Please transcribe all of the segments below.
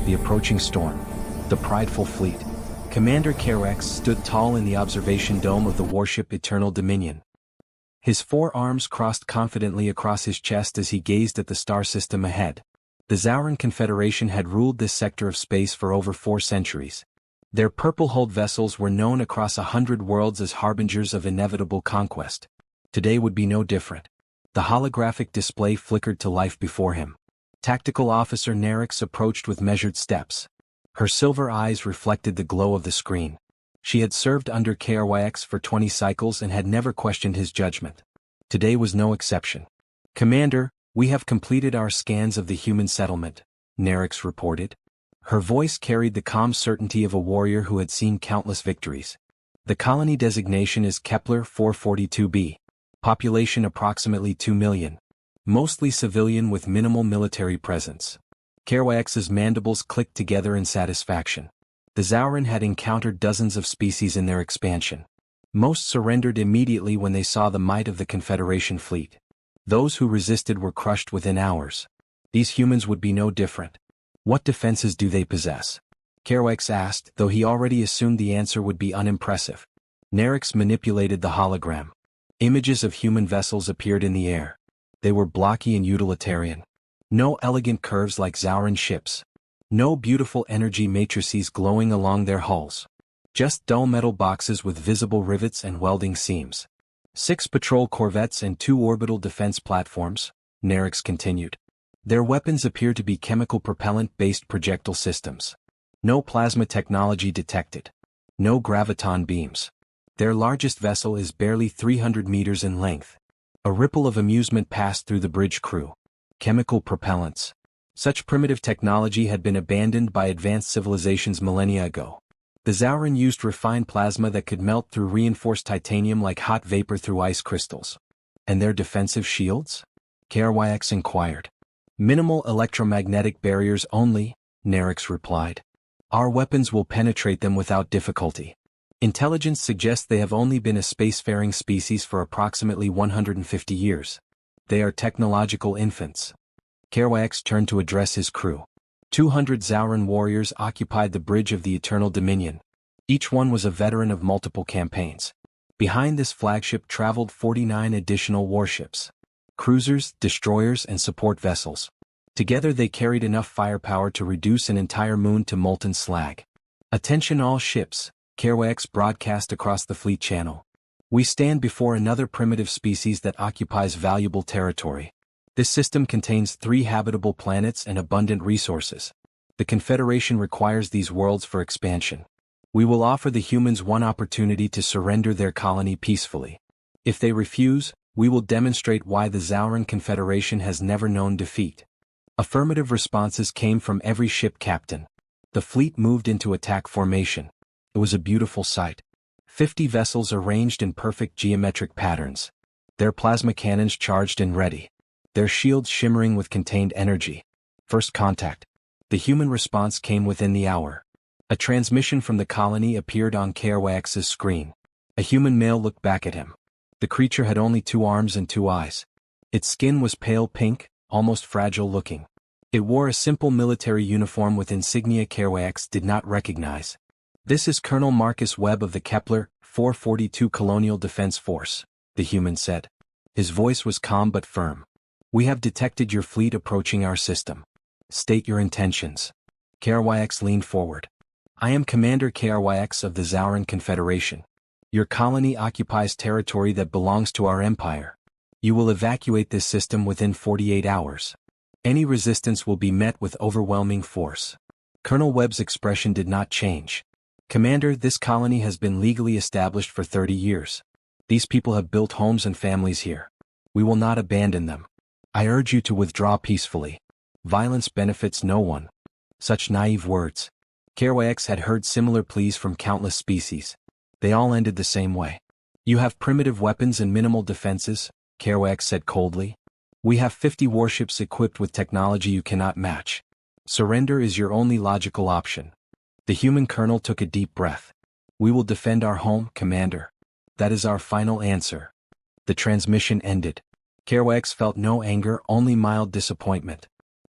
the approaching storm, the prideful fleet. Commander HFY stood tall in the observation dome of the warship Eternal Dominion. His four arms crossed confidently across his chest as he gazed at the star system ahead. The Zauran Confederation had ruled this sector of space for over 4 centuries. Their purple-hulled vessels were known across 100 worlds as harbingers of inevitable conquest. Today would be no different. The holographic display flickered to life before him. Tactical Officer Nerix approached with measured steps. Her silver eyes reflected the glow of the screen. She had served under HFY for 20 cycles and had never questioned his judgment. Today was no exception. "Commander, we have completed our scans of the human settlement," Nerix reported. Her voice carried the calm certainty of a warrior who had seen countless victories. The colony designation is Kepler 442b. Population approximately 2 million. Mostly civilian with minimal military presence. HFY's mandibles clicked together in satisfaction. The Zauran had encountered dozens of species in their expansion. Most surrendered immediately when they saw the might of the Confederation fleet. Those who resisted were crushed within hours. These humans would be no different. "What defenses do they possess?" HFY asked, though he already assumed the answer would be unimpressive. Nerix manipulated the hologram. Images of human vessels appeared in the air. They were blocky and utilitarian. No elegant curves like Zauran ships. No beautiful energy matrices glowing along their hulls. Just dull metal boxes with visible rivets and welding seams. 6 patrol corvettes and 2 orbital defense platforms, Nerix continued. Their weapons appear to be chemical propellant-based projectile systems. No plasma technology detected. No graviton beams. Their largest vessel is barely 300 meters in length. A ripple of amusement passed through the bridge crew. Chemical propellants. Such primitive technology had been abandoned by advanced civilizations millennia ago. The Zauran used refined plasma that could melt through reinforced titanium like hot vapor through ice crystals. And their defensive shields? HFY inquired. "Minimal electromagnetic barriers only," Nerix replied. "Our weapons will penetrate them without difficulty." Intelligence suggests they have only been a spacefaring species for approximately 150 years. They are technological infants. HFY turned to address his crew. 200 Zauran warriors occupied the bridge of the Eternal Dominion. Each one was a veteran of multiple campaigns. Behind this flagship traveled 49 additional warships. Cruisers, destroyers, and support vessels. Together they carried enough firepower to reduce an entire moon to molten slag. "Attention all ships," HFY broadcast across the fleet channel. "We stand before another primitive species that occupies valuable territory. This system contains 3 habitable planets and abundant resources. The Confederation requires these worlds for expansion. We will offer the humans one opportunity to surrender their colony peacefully. If they refuse, we will demonstrate why the Zauran Confederation has never known defeat." Affirmative responses came from every ship captain. The fleet moved into attack formation. It was a beautiful sight. 50 vessels arranged in perfect geometric patterns. Their plasma cannons charged and ready. Their shields shimmering with contained energy. First contact. The human response came within the hour. A transmission from the colony appeared on HFY's screen. A human male looked back at him. The creature had only 2 arms and 2 eyes. Its skin was pale pink, almost fragile looking. It wore a simple military uniform with insignia HFY did not recognize. "This is Colonel Marcus Webb of the Kepler 442 Colonial Defense Force," the human said. His voice was calm but firm. "We have detected your fleet approaching our system. State your intentions." HFY leaned forward. "I am Commander HFY of the Zauran Confederation. Your colony occupies territory that belongs to our empire. You will evacuate this system within 48 hours. Any resistance will be met with overwhelming force." Colonel Webb's expression did not change. "Commander, this colony has been legally established for 30 years. These people have built homes and families here. We will not abandon them. I urge you to withdraw peacefully. Violence benefits no one." Such naive words. HFY had heard similar pleas from countless species. They all ended the same way. "You have primitive weapons and minimal defenses," HFY said coldly. "We have 50 warships equipped with technology you cannot match. Surrender is your only logical option." The human colonel took a deep breath. "We will defend our home, Commander. That is our final answer." The transmission ended. HFY felt no anger, only mild disappointment.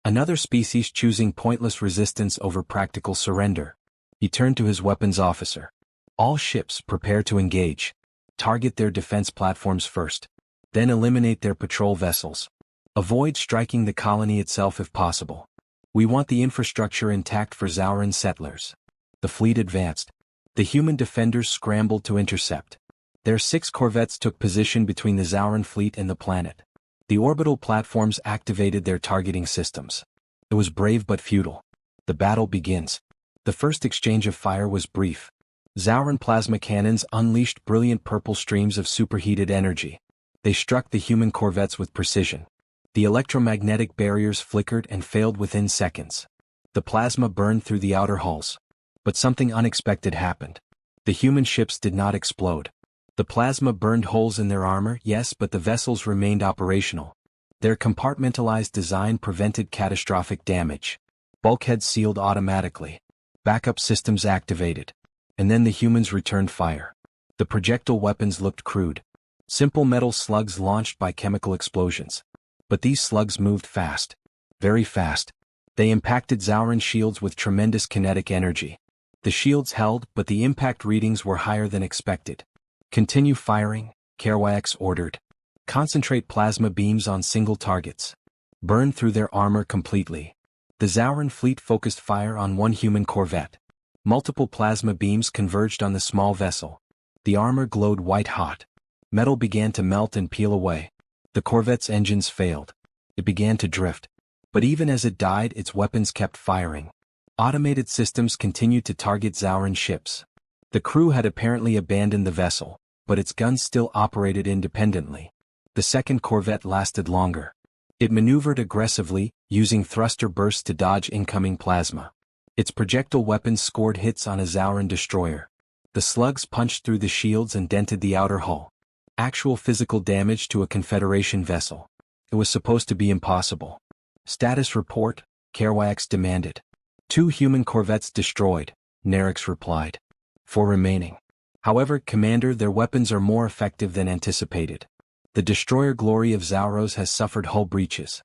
Another species choosing pointless resistance over practical surrender. He turned to his weapons officer. All ships prepare to engage. Target their defense platforms first. Then eliminate their patrol vessels. Avoid striking the colony itself if possible. We want the infrastructure intact for Zauran settlers. The fleet advanced. The human defenders scrambled to intercept. Their 6 corvettes took position between the Zauran fleet and the planet. The orbital platforms activated their targeting systems. It was brave but futile. The battle begins. The first exchange of fire was brief. Zauran plasma cannons unleashed brilliant purple streams of superheated energy. They struck the human corvettes with precision. The electromagnetic barriers flickered and failed within seconds. The plasma burned through the outer hulls. But something unexpected happened. The human ships did not explode. The plasma burned holes in their armor, yes, but the vessels remained operational. Their compartmentalized design prevented catastrophic damage. Bulkheads sealed automatically. Backup systems activated. And then the humans returned fire. The projectile weapons looked crude. Simple metal slugs launched by chemical explosions. But these slugs moved fast. Very fast. They impacted Zauran shields with tremendous kinetic energy. The shields held, but the impact readings were higher than expected. Continue firing, HFY ordered. Concentrate plasma beams on single targets. Burn through their armor completely. The Zauran fleet focused fire on one human corvette. Multiple plasma beams converged on the small vessel. The armor glowed white-hot. Metal began to melt and peel away. The corvette's engines failed. It began to drift. But even as it died, its weapons kept firing. Automated systems continued to target Zauran ships. The crew had apparently abandoned the vessel, but its guns still operated independently. The second corvette lasted longer. It maneuvered aggressively, using thruster bursts to dodge incoming plasma. Its projectile weapons scored hits on a Zauran destroyer. The slugs punched through the shields and dented the outer hull. Actual physical damage to a Confederation vessel. It was supposed to be impossible. Status report, HFY demanded. 2 human corvettes destroyed, Nerix replied. 4 remaining. However, Commander, their weapons are more effective than anticipated. The destroyer Glory of Zauros has suffered hull breaches.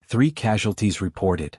3 casualties reported.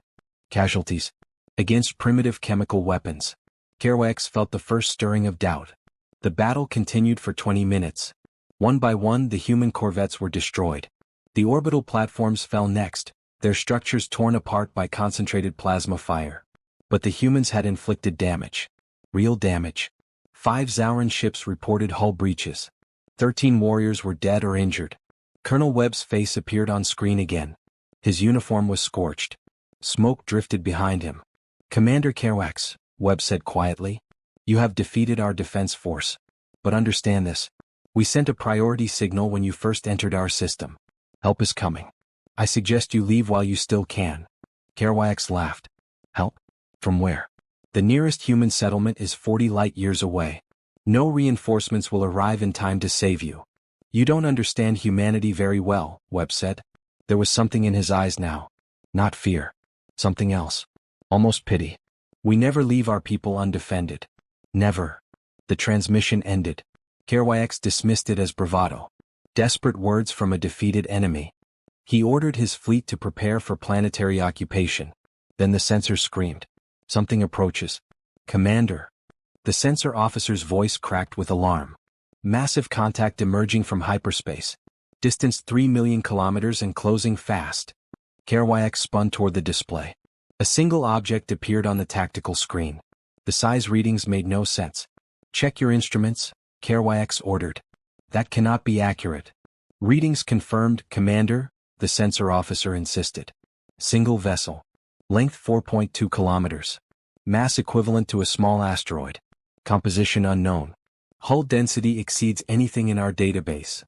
Casualties? Against primitive chemical weapons. HFY felt the first stirring of doubt. The battle continued for 20 minutes. One by one, the human corvettes were destroyed. The orbital platforms fell next, their structures torn apart by concentrated plasma fire. But the humans had inflicted damage. Real damage. 5 Zauran ships reported hull breaches. 13 warriors were dead or injured. Colonel Webb's face appeared on screen again. His uniform was scorched. Smoke drifted behind him. Commander HFY, Webb said quietly. You have defeated our defense force. But understand this. We sent a priority signal when you first entered our system. Help is coming. I suggest you leave while you still can. HFY laughed. Help? From where? The nearest human settlement is 40 light-years away. No reinforcements will arrive in time to save you. You don't understand humanity very well, Webb said. There was something in his eyes now. Not fear. Something else. Almost pity. We never leave our people undefended. Never. The transmission ended. HFY dismissed it as bravado. Desperate words from a defeated enemy. He ordered his fleet to prepare for planetary occupation. Then the sensor screamed. Something approaches. Commander. The sensor officer's voice cracked with alarm. Massive contact emerging from hyperspace. Distance 3 million kilometers and closing fast. HFY spun toward the display. A single object appeared on the tactical screen. The size readings made no sense. Check your instruments, HFY ordered. That cannot be accurate. Readings confirmed, Commander, the sensor officer insisted. Single vessel. Length 4.2 kilometers. Mass equivalent to a small asteroid. Composition unknown. Hull density exceeds anything in our database.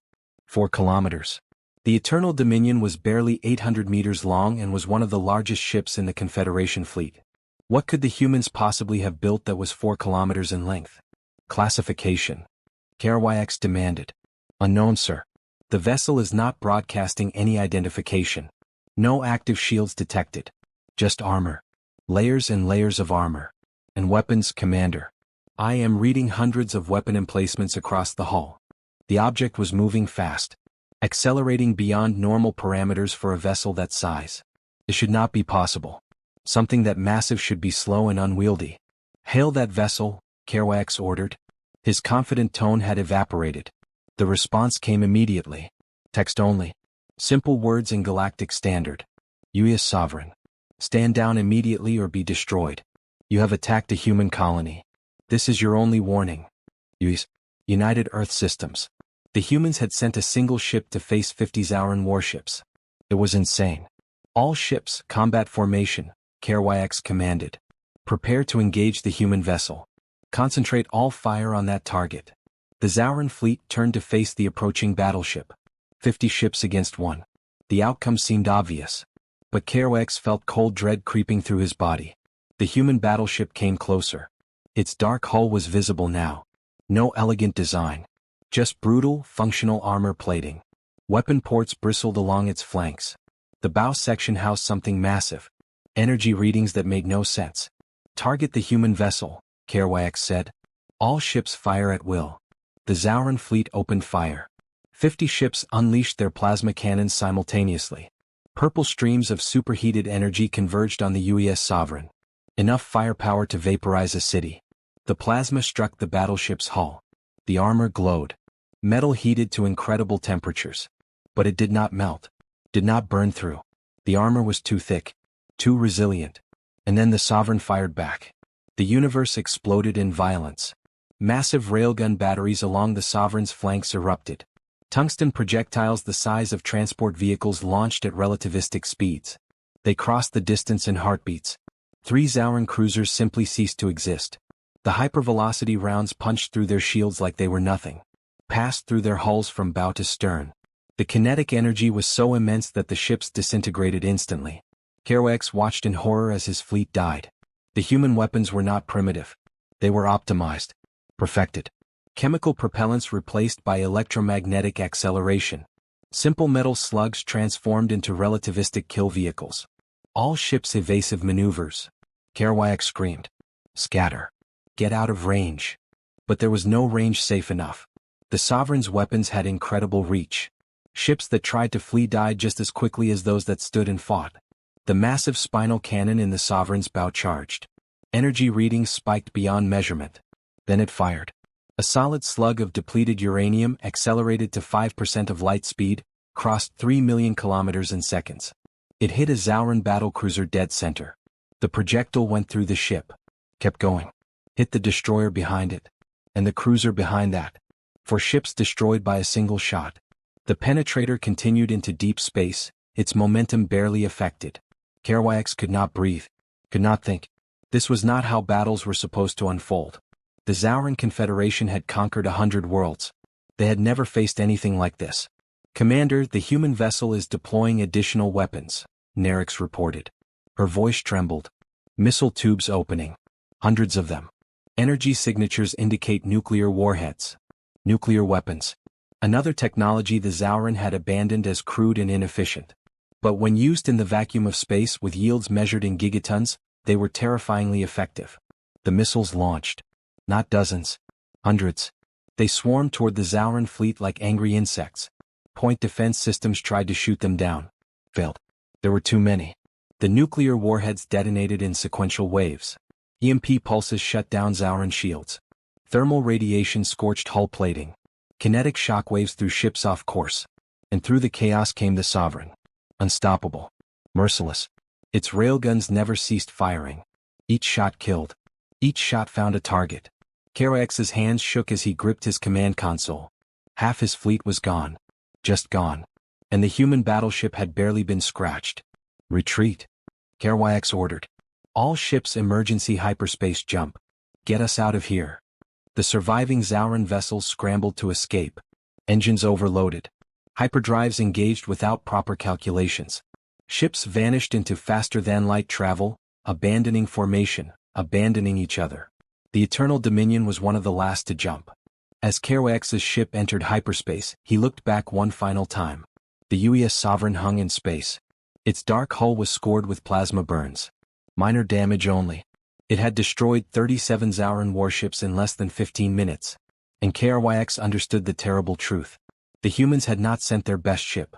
4 kilometers. The Eternal Dominion was barely 800 meters long and was one of the largest ships in the Confederation fleet. What could the humans possibly have built that was 4 kilometers in length? Classification. HFY demanded. Unknown, sir. The vessel is not broadcasting any identification. No active shields detected. Just armor. Layers and layers of armor. And weapons, Commander. I am reading hundreds of weapon emplacements across the hull. The object was moving fast. Accelerating beyond normal parameters for a vessel that size. It should not be possible. Something that massive should be slow and unwieldy. Hail that vessel, Kerouac ordered. His confident tone had evaporated. The response came immediately. Text only. Simple words in galactic standard. U.S. Sovereign. Stand down immediately or be destroyed. You have attacked a human colony. This is your only warning. U.S. United Earth Systems. The humans had sent a single ship to face 50 Zauran warships. It was insane. All ships, combat formation, Kerouac commanded. Prepare to engage the human vessel. Concentrate all fire on that target. The Zauran fleet turned to face the approaching battleship. 50 ships against 1. The outcome seemed obvious. But Kerouac felt cold dread creeping through his body. The human battleship came closer. Its dark hull was visible now. No elegant design. Just brutal, functional armor plating. Weapon ports bristled along its flanks. The bow section housed something massive. Energy readings that made no sense. Target the human vessel, Kerouac said. All ships fire at will. The Zauran fleet opened fire. 50 ships unleashed their plasma cannons simultaneously. Purple streams of superheated energy converged on the U.S. Sovereign. Enough firepower to vaporize a city. The plasma struck the battleship's hull. The armor glowed. Metal heated to incredible temperatures. But it did not melt. Did not burn through. The armor was too thick. Too resilient. And then the Sovereign fired back. The universe exploded in violence. Massive railgun batteries along the Sovereign's flanks erupted. Tungsten projectiles the size of transport vehicles launched at relativistic speeds. They crossed the distance in heartbeats. 3 Zauran cruisers simply ceased to exist. The hypervelocity rounds punched through their shields like they were nothing. Passed through their hulls from bow to stern. The kinetic energy was so immense that the ships disintegrated instantly. Kerouac watched in horror as his fleet died. The human weapons were not primitive. They were optimized. Perfected. Chemical propellants replaced by electromagnetic acceleration. Simple metal slugs transformed into relativistic kill vehicles. All ships evasive maneuvers. Kerouac screamed. Scatter. Get out of range. But there was no range safe enough. The Sovereign's weapons had incredible reach. Ships that tried to flee died just as quickly as those that stood and fought. The massive spinal cannon in the Sovereign's bow charged. Energy readings spiked beyond measurement. Then it fired. A solid slug of depleted uranium accelerated to 5% of light speed, crossed 3 million kilometers in seconds. It hit a Zauran battlecruiser dead center. The projectile went through the ship. Kept going. Hit the destroyer behind it. And the cruiser behind that. 4 ships destroyed by a single shot. The penetrator continued into deep space, its momentum barely affected. Kerouac could not breathe. Could not think. This was not how battles were supposed to unfold. The Zauran Confederation had conquered 100 worlds. They had never faced anything like this. Commander, the human vessel is deploying additional weapons, Nerix reported. Her voice trembled. Missile tubes opening. Hundreds of them. Energy signatures indicate nuclear warheads. Nuclear weapons. Another technology the Zauran had abandoned as crude and inefficient. But when used in the vacuum of space with yields measured in gigatons, they were terrifyingly effective. The missiles launched. Not dozens. Hundreds. They swarmed toward the Zauran fleet like angry insects. Point defense systems tried to shoot them down. Failed. There were too many. The nuclear warheads detonated in sequential waves. EMP pulses shut down Zauran shields. Thermal radiation scorched hull plating. Kinetic shockwaves threw ships off course. And through the chaos came the Sovereign. Unstoppable. Merciless. Its railguns never ceased firing. Each shot killed. Each shot found a target. Kerouac's hands shook as he gripped his command console. Half his fleet was gone. Just gone. And the human battleship had barely been scratched. Retreat. Kerouac ordered. All ships emergency hyperspace jump. Get us out of here. The surviving Zauran vessels scrambled to escape. Engines overloaded. Hyperdrives engaged without proper calculations. Ships vanished into faster-than-light travel, abandoning formation, abandoning each other. The Eternal Dominion was one of the last to jump. As Kerouac's ship entered hyperspace, he looked back one final time. The U.S. Sovereign hung in space. Its dark hull was scored with plasma burns. Minor damage only. It had destroyed 37 Zauran warships in less than 15 minutes. And Kerouac understood the terrible truth. The humans had not sent their best ship.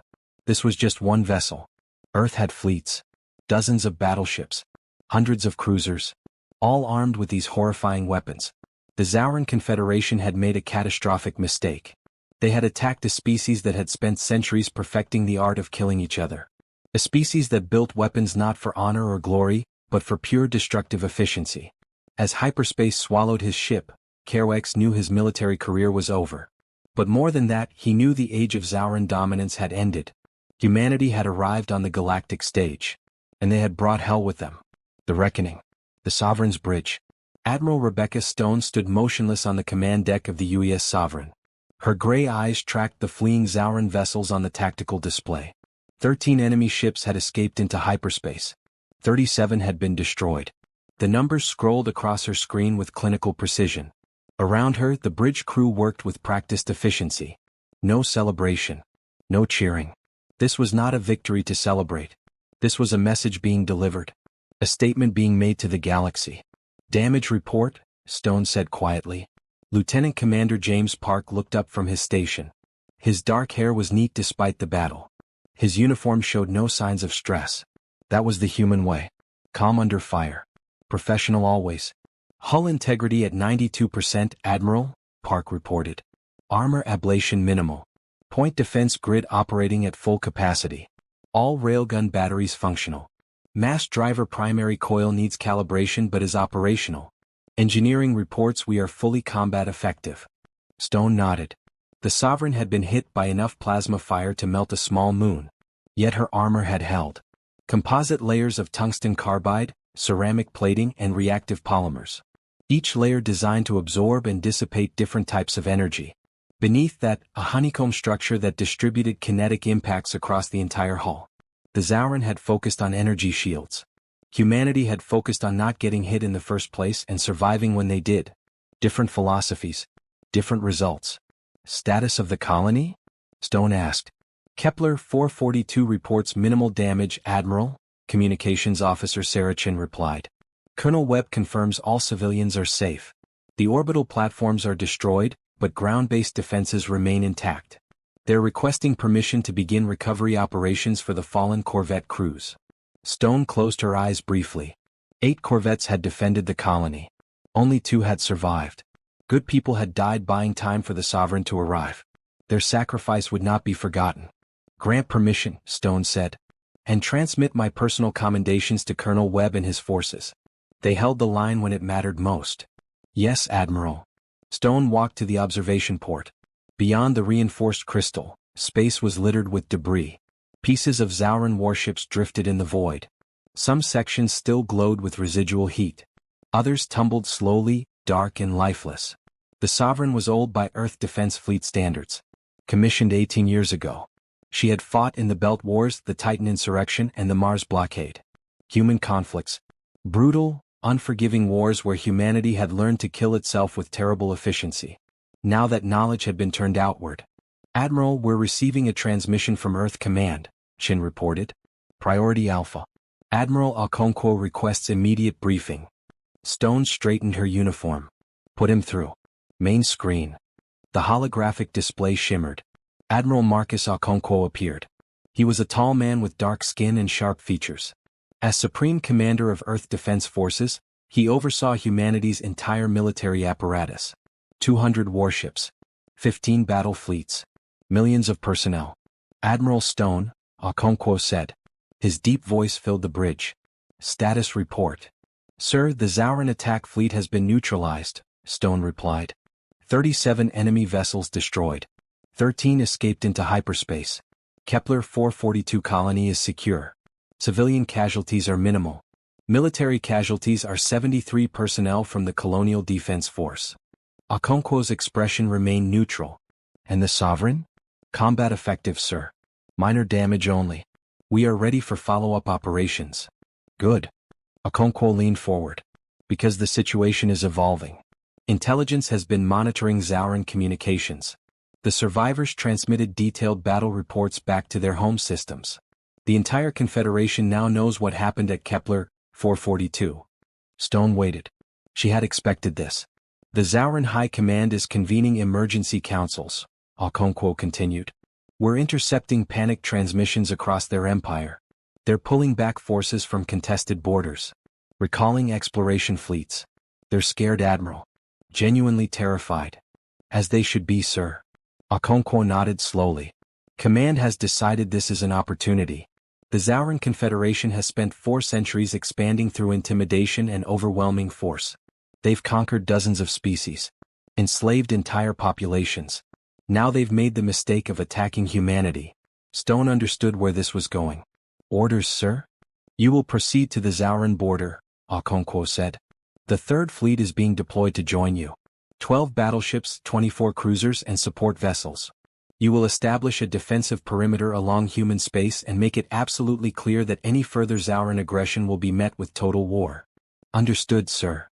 This was just one vessel. Earth had fleets. Dozens of battleships. Hundreds of cruisers. All armed with these horrifying weapons. The Zauran Confederation had made a catastrophic mistake. They had attacked a species that had spent centuries perfecting the art of killing each other. A species that built weapons not for honor or glory, but for pure destructive efficiency. As hyperspace swallowed his ship, Kerouac knew his military career was over. But more than that, he knew the age of Zauran dominance had ended. Humanity had arrived on the galactic stage. And they had brought hell with them. The reckoning. The Sovereign's bridge. Admiral Rebecca Stone stood motionless on the command deck of the UES Sovereign. Her gray eyes tracked the fleeing Zauran vessels on the tactical display. 13 enemy ships had escaped into hyperspace. 37 had been destroyed. The numbers scrolled across her screen with clinical precision. Around her, the bridge crew worked with practiced efficiency. No celebration. No cheering. This was not a victory to celebrate. This was a message being delivered. A statement being made to the galaxy. Damage report, Stone said quietly. Lieutenant Commander James Park looked up from his station. His dark hair was neat despite the battle. His uniform showed no signs of stress. That was the human way. Calm under fire. Professional always. Hull integrity at 92%, Admiral, Park reported. Armor ablation minimal. Point defense grid operating at full capacity. All railgun batteries functional. Mass driver primary coil needs calibration but is operational. Engineering reports we are fully combat effective. Stone nodded. The Sovereign had been hit by enough plasma fire to melt a small moon. Yet her armor had held. Composite layers of tungsten carbide, ceramic plating and reactive polymers. Each layer designed to absorb and dissipate different types of energy. Beneath that, a honeycomb structure that distributed kinetic impacts across the entire hull. The Zauran had focused on energy shields. Humanity had focused on not getting hit in the first place and surviving when they did. Different philosophies. Different results. Status of the colony? Stone asked. Kepler 442 reports minimal damage, Admiral, Communications Officer Sarachin replied. Colonel Webb confirms all civilians are safe. The orbital platforms are destroyed, but ground-based defenses remain intact. They're requesting permission to begin recovery operations for the fallen Corvette crews. Stone closed her eyes briefly. 8 Corvettes had defended the colony. Only 2 had survived. Good people had died buying time for the Sovereign to arrive. Their sacrifice would not be forgotten. Grant permission, Stone said. And transmit my personal commendations to Colonel Webb and his forces. They held the line when it mattered most. Yes, Admiral. Stone walked to the observation port. Beyond the reinforced crystal, space was littered with debris. Pieces of Zauran warships drifted in the void. Some sections still glowed with residual heat. Others tumbled slowly, dark and lifeless. The Sovereign was old by Earth Defense Fleet standards. Commissioned 18 years ago. She had fought in the Belt Wars, the Titan Insurrection and the Mars Blockade. Human conflicts. Brutal, unforgiving wars where humanity had learned to kill itself with terrible efficiency. Now that knowledge had been turned outward. Admiral, we're receiving a transmission from Earth Command, Shin reported. Priority Alpha. Admiral Okonkwo requests immediate briefing. Stone straightened her uniform. Put him through. Main screen. The holographic display shimmered. Admiral Marcus Okonkwo appeared. He was a tall man with dark skin and sharp features. As Supreme Commander of Earth Defense Forces, he oversaw humanity's entire military apparatus. 200 warships. 15 battle fleets. Millions of personnel. Admiral Stone, Okonkwo said. His deep voice filled the bridge. Status report. Sir, the Zauran attack fleet has been neutralized, Stone replied. 37 enemy vessels destroyed. 13 escaped into hyperspace. Kepler 442 colony is secure. Civilian casualties are minimal. Military casualties are 73 personnel from the Colonial Defense Force. Okonkwo's expression remained neutral. And the Sovereign? Combat effective, sir. Minor damage only. We are ready for follow-up operations. Good. Okonkwo leaned forward. Because the situation is evolving. Intelligence has been monitoring Zauran communications. The survivors transmitted detailed battle reports back to their home systems. The entire Confederation now knows what happened at Kepler 442. Stone waited. She had expected this. The Zauran High Command is convening emergency councils, Okonkwo continued. We're intercepting panic transmissions across their empire. They're pulling back forces from contested borders. Recalling exploration fleets. They're scared, Admiral. Genuinely terrified. As they should be, sir. Okonkwo nodded slowly. Command has decided this is an opportunity. The Zauran Confederation has spent 4 centuries expanding through intimidation and overwhelming force. They've conquered dozens of species. Enslaved entire populations. Now they've made the mistake of attacking humanity. Stone understood where this was going. Orders, sir? You will proceed to the Zauran border, Okonkwo said. The 3rd Fleet is being deployed to join you. 12 battleships, 24 cruisers and support vessels. You will establish a defensive perimeter along human space and make it absolutely clear that any further Zauran aggression will be met with total war. Understood, sir.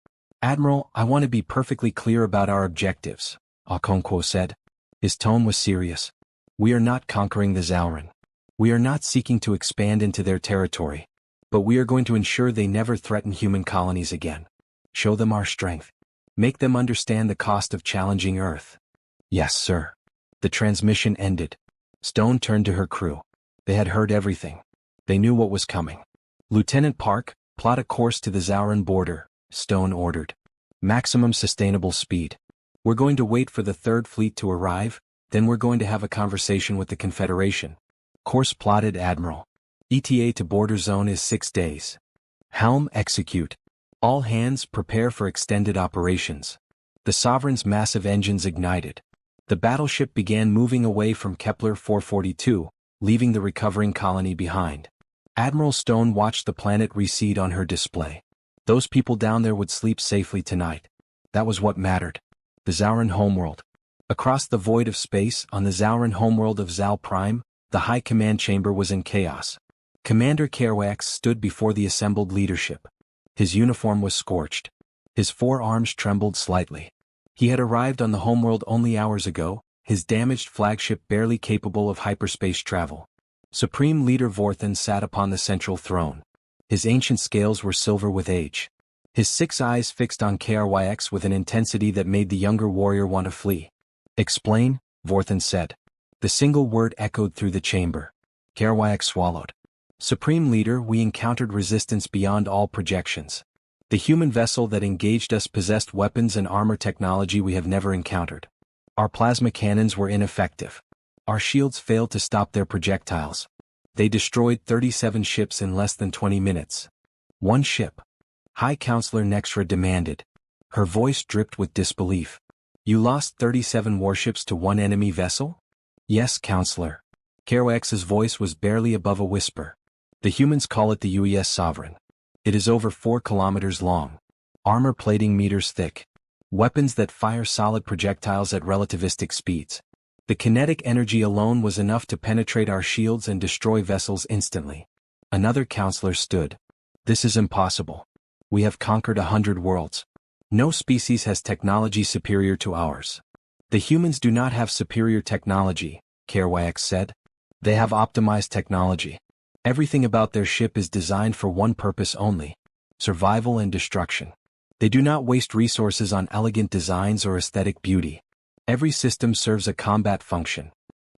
Admiral, I want to be perfectly clear about our objectives, Okonkwo said. His tone was serious. We are not conquering the Zauran. We are not seeking to expand into their territory. But we are going to ensure they never threaten human colonies again. Show them our strength. Make them understand the cost of challenging Earth. Yes, sir. The transmission ended. Stone turned to her crew. They had heard everything. They knew what was coming. Lieutenant Park, plot a course to the Zauran border, Stone ordered. Maximum sustainable speed. We're going to wait for the 3rd Fleet to arrive, then we're going to have a conversation with the Confederation. Course plotted, Admiral. ETA to border zone is 6 days. Helm, execute. All hands prepare for extended operations. The Sovereign's massive engines ignited. The battleship began moving away from Kepler 442, leaving the recovering colony behind. Admiral Stone watched the planet recede on her display. Those people down there would sleep safely tonight. That was what mattered. The Zauran homeworld. Across the void of space, on the Zauran homeworld of Zal Prime, the High Command Chamber was in chaos. Commander Kerouac stood before the assembled leadership. His uniform was scorched. His forearms trembled slightly. He had arrived on the homeworld only hours ago, his damaged flagship barely capable of hyperspace travel. Supreme Leader Vorthan sat upon the central throne. His ancient scales were silver with age. His 6 eyes fixed on KRYX with an intensity that made the younger warrior want to flee. Explain, Vorthan said. The single word echoed through the chamber. KRYX swallowed. Supreme Leader, we encountered resistance beyond all projections. The human vessel that engaged us possessed weapons and armor technology we have never encountered. Our plasma cannons were ineffective. Our shields failed to stop their projectiles. They destroyed 37 ships in less than 20 minutes. 1 ship. High Counselor Nextra demanded. Her voice dripped with disbelief. You lost 37 warships to 1 enemy vessel? Yes, Counselor. Kerouac's voice was barely above a whisper. The humans call it the UES Sovereign. It is over 4 kilometers long. Armor plating meters thick. Weapons that fire solid projectiles at relativistic speeds. The kinetic energy alone was enough to penetrate our shields and destroy vessels instantly. Another counselor stood. This is impossible. We have conquered 100 worlds. No species has technology superior to ours. The humans do not have superior technology, Kerouac said. They have optimized technology. Everything about their ship is designed for one purpose only: survival and destruction. They do not waste resources on elegant designs or aesthetic beauty. Every system serves a combat function.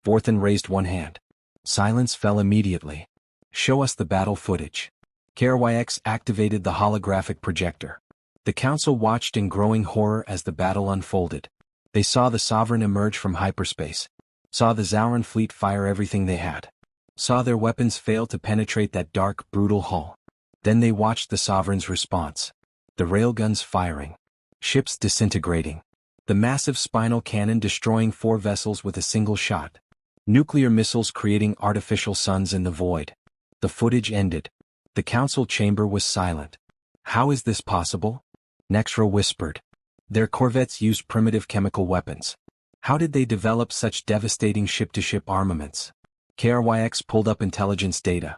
Vorthan raised one hand. Silence fell immediately. Show us the battle footage. KRYX activated the holographic projector. The council watched in growing horror as the battle unfolded. They saw the Sovereign emerge from hyperspace. Saw the Zauran fleet fire everything they had. Saw their weapons fail to penetrate that dark, brutal hull. Then they watched the Sovereign's response. The railguns firing. Ships disintegrating. The massive spinal cannon destroying 4 vessels with a single shot. Nuclear missiles creating artificial suns in the void. The footage ended. The council chamber was silent. How is this possible? Nexra whispered. Their corvettes used primitive chemical weapons. How did they develop such devastating ship-to-ship armaments? KRYX pulled up intelligence data.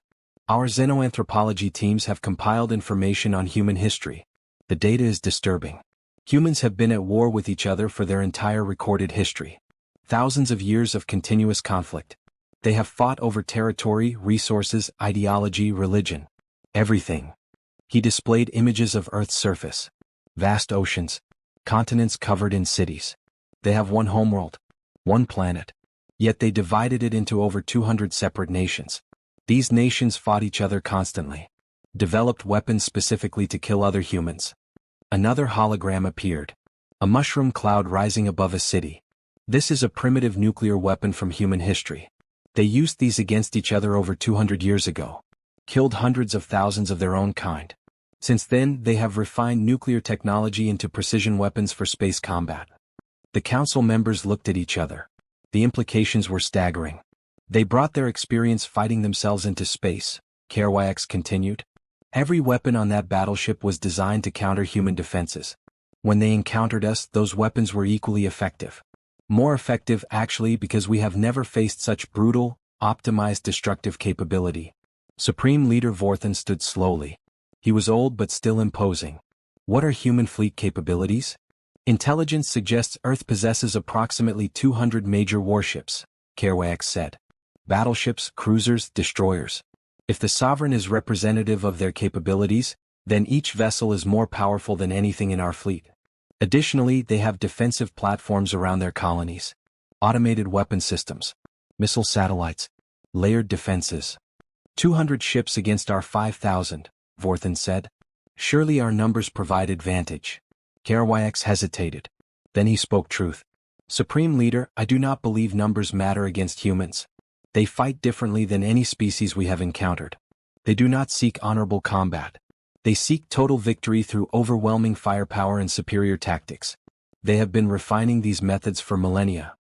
Our xenoanthropology teams have compiled information on human history. The data is disturbing. Humans have been at war with each other for their entire recorded history. Thousands of years of continuous conflict. They have fought over territory, resources, ideology, religion. Everything. He displayed images of Earth's surface. Vast oceans. Continents covered in cities. They have one homeworld. One planet. Yet they divided it into over 200 separate nations. These nations fought each other constantly. Developed weapons specifically to kill other humans. Another hologram appeared. A mushroom cloud rising above a city. This is a primitive nuclear weapon from human history. They used these against each other over 200 years ago. Killed hundreds of thousands of their own kind. Since then, they have refined nuclear technology into precision weapons for space combat. The council members looked at each other. The implications were staggering. They brought their experience fighting themselves into space, HFY continued. Every weapon on that battleship was designed to counter human defenses. When they encountered us, those weapons were equally effective. More effective, actually, because we have never faced such brutal, optimized destructive capability. Supreme Leader Vorthan stood slowly. He was old but still imposing. What are human fleet capabilities? Intelligence suggests Earth possesses approximately 200 major warships, HFY said. Battleships, cruisers, destroyers. If the Sovereign is representative of their capabilities, then each vessel is more powerful than anything in our fleet. Additionally, they have defensive platforms around their colonies. Automated weapon systems. Missile satellites. Layered defenses. 200 ships against our 5,000, Vorthan said. Surely our numbers provide advantage. HFY hesitated. Then he spoke truth. Supreme Leader, I do not believe numbers matter against humans. They fight differently than any species we have encountered. They do not seek honorable combat. They seek total victory through overwhelming firepower and superior tactics. They have been refining these methods for millennia.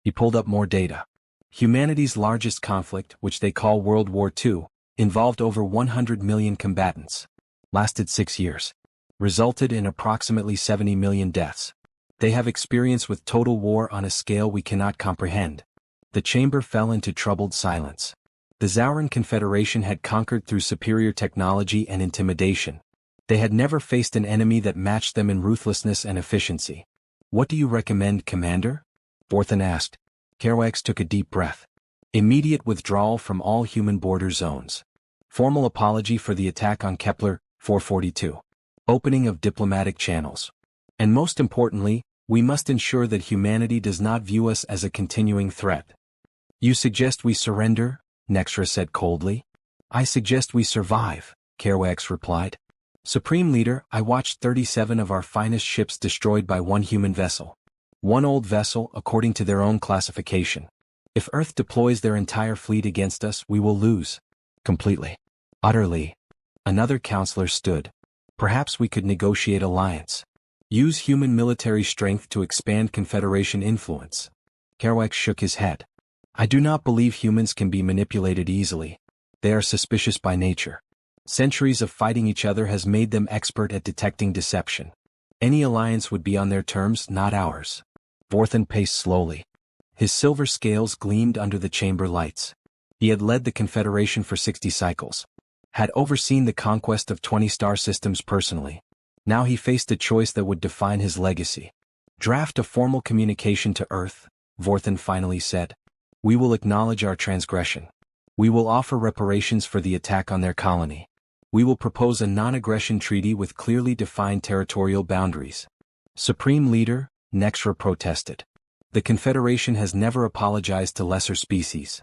He pulled up more data. Humanity's largest conflict, which they call World War II, involved over 100 million combatants. Lasted 6 years. Resulted in approximately 70 million deaths. They have experience with total war on a scale we cannot comprehend. The chamber fell into troubled silence. The Zauran Confederation had conquered through superior technology and intimidation. They had never faced an enemy that matched them in ruthlessness and efficiency. What do you recommend, Commander? Vorthan asked. HFY took a deep breath. Immediate withdrawal from all human border zones. Formal apology for the attack on Kepler 442. Opening of diplomatic channels. And most importantly, we must ensure that humanity does not view us as a continuing threat. You suggest we surrender? Nextra said coldly. I suggest we survive, HFY replied. Supreme Leader, I watched 37 of our finest ships destroyed by one human vessel. One old vessel, according to their own classification. If Earth deploys their entire fleet against us, we will lose. Completely. Utterly. Another counselor stood. Perhaps we could negotiate alliance. Use human military strength to expand Confederation influence. HFY shook his head. I do not believe humans can be manipulated easily. They are suspicious by nature. Centuries of fighting each other has made them expert at detecting deception. Any alliance would be on their terms, not ours. Vorthan paced slowly. His silver scales gleamed under the chamber lights. He had led the Confederation for 60 cycles. Had overseen the conquest of 20 star systems personally. Now he faced a choice that would define his legacy. Draft a formal communication to Earth, Vorthan finally said. We will acknowledge our transgression. We will offer reparations for the attack on their colony. We will propose a non-aggression treaty with clearly defined territorial boundaries. Supreme Leader, Nextra protested. The Confederation has never apologized to lesser species.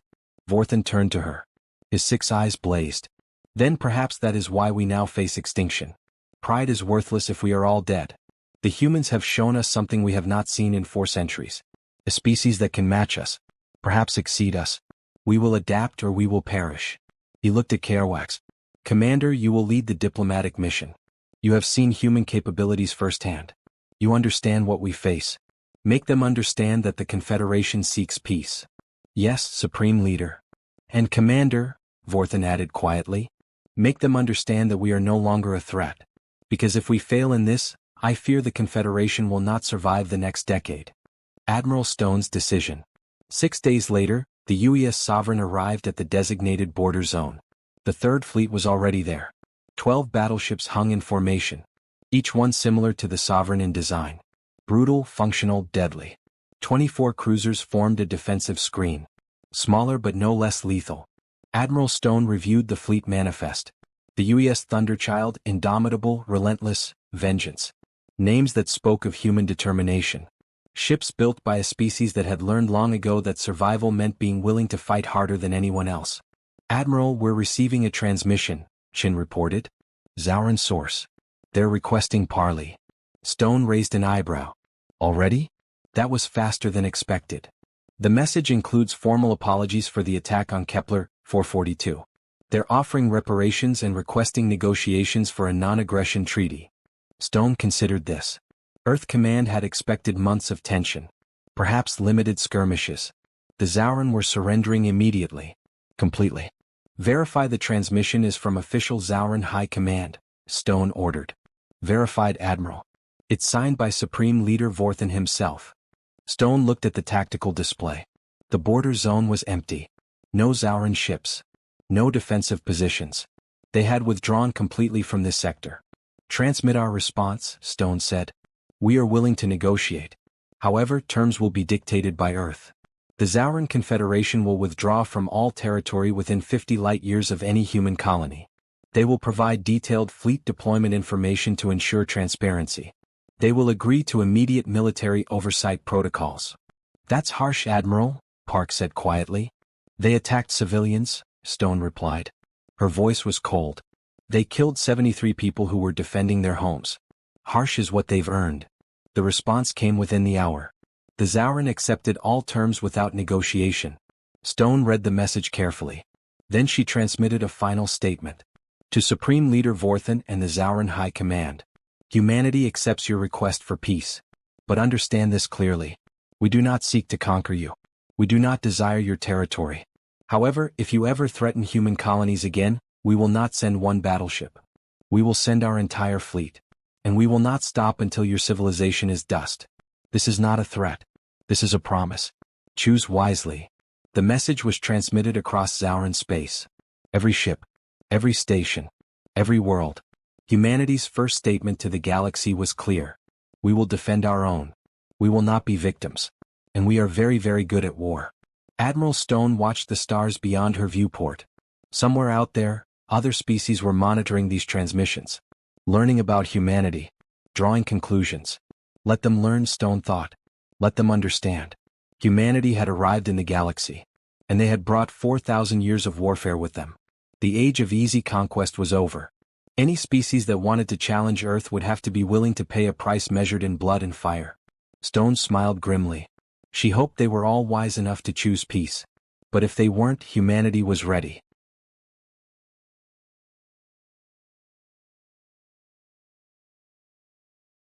Vorthan turned to her. His 6 eyes blazed. Then perhaps that is why we now face extinction. Pride is worthless if we are all dead. The humans have shown us something we have not seen in 4 centuries. A species that can match us. Perhaps exceed us. We will adapt or we will perish. He looked at HFY. Commander, you will lead the diplomatic mission. You have seen human capabilities firsthand. You understand what we face. Make them understand that the Confederation seeks peace. Yes, Supreme Leader. And Commander, Vorthan added quietly, make them understand that we are no longer a threat. Because if we fail in this, I fear the Confederation will not survive the next decade. Admiral Stone's decision. 6 days later, the U.S. Sovereign arrived at the designated border zone. The Third Fleet was already there. 12 battleships hung in formation. Each one similar to the Sovereign in design. Brutal, functional, deadly. 24 cruisers formed a defensive screen. Smaller but no less lethal. Admiral Stone reviewed the fleet manifest. The U.S. Thunderchild, indomitable, relentless, vengeance. Names that spoke of human determination. Ships built by a species that had learned long ago that survival meant being willing to fight harder than anyone else. "Admiral, we're receiving a transmission," Chin reported. "Zauran source. They're requesting parley." Stone raised an eyebrow. "Already? That was faster than expected." The message includes formal apologies for the attack on Kepler 442. They're offering reparations and requesting negotiations for a non-aggression treaty. Stone considered this. Earth Command had expected months of tension. Perhaps limited skirmishes. The Zauran were surrendering immediately. Completely. "Verify the transmission is from official Zauran High Command," Stone ordered. "Verified, Admiral." It's signed by Supreme Leader Vorthan himself. Stone looked at the tactical display. The border zone was empty. No Zauran ships. No defensive positions. They had withdrawn completely from this sector. "Transmit our response," Stone said. "We are willing to negotiate. However, terms will be dictated by Earth. The Zauran Confederation will withdraw from all territory within 50 light-years of any human colony. They will provide detailed fleet deployment information to ensure transparency. They will agree to immediate military oversight protocols." "That's harsh, Admiral," Park said quietly. "They attacked civilians," Stone replied. Her voice was cold. "They killed 73 people who were defending their homes. Harsh is what they've earned." The response came within the hour. The Zauran accepted all terms without negotiation. Stone read the message carefully. Then she transmitted a final statement. "To Supreme Leader Vorthan and the Zauran High Command. Humanity accepts your request for peace. But understand this clearly. We do not seek to conquer you. We do not desire your territory. However, if you ever threaten human colonies again, we will not send one battleship. We will send our entire fleet. And we will not stop until your civilization is dust. This is not a threat. This is a promise. Choose wisely." The message was transmitted across Zauran space. Every ship. Every station. Every world. Humanity's first statement to the galaxy was clear. We will defend our own. We will not be victims. And we are very, very good at war. Admiral Stone watched the stars beyond her viewport. Somewhere out there, other species were monitoring these transmissions. Learning about humanity. Drawing conclusions. Let them learn, Stone thought. Let them understand. Humanity had arrived in the galaxy. And they had brought 4,000 years of warfare with them. The age of easy conquest was over. Any species that wanted to challenge Earth would have to be willing to pay a price measured in blood and fire. Stone smiled grimly. She hoped they were all wise enough to choose peace. But if they weren't, humanity was ready.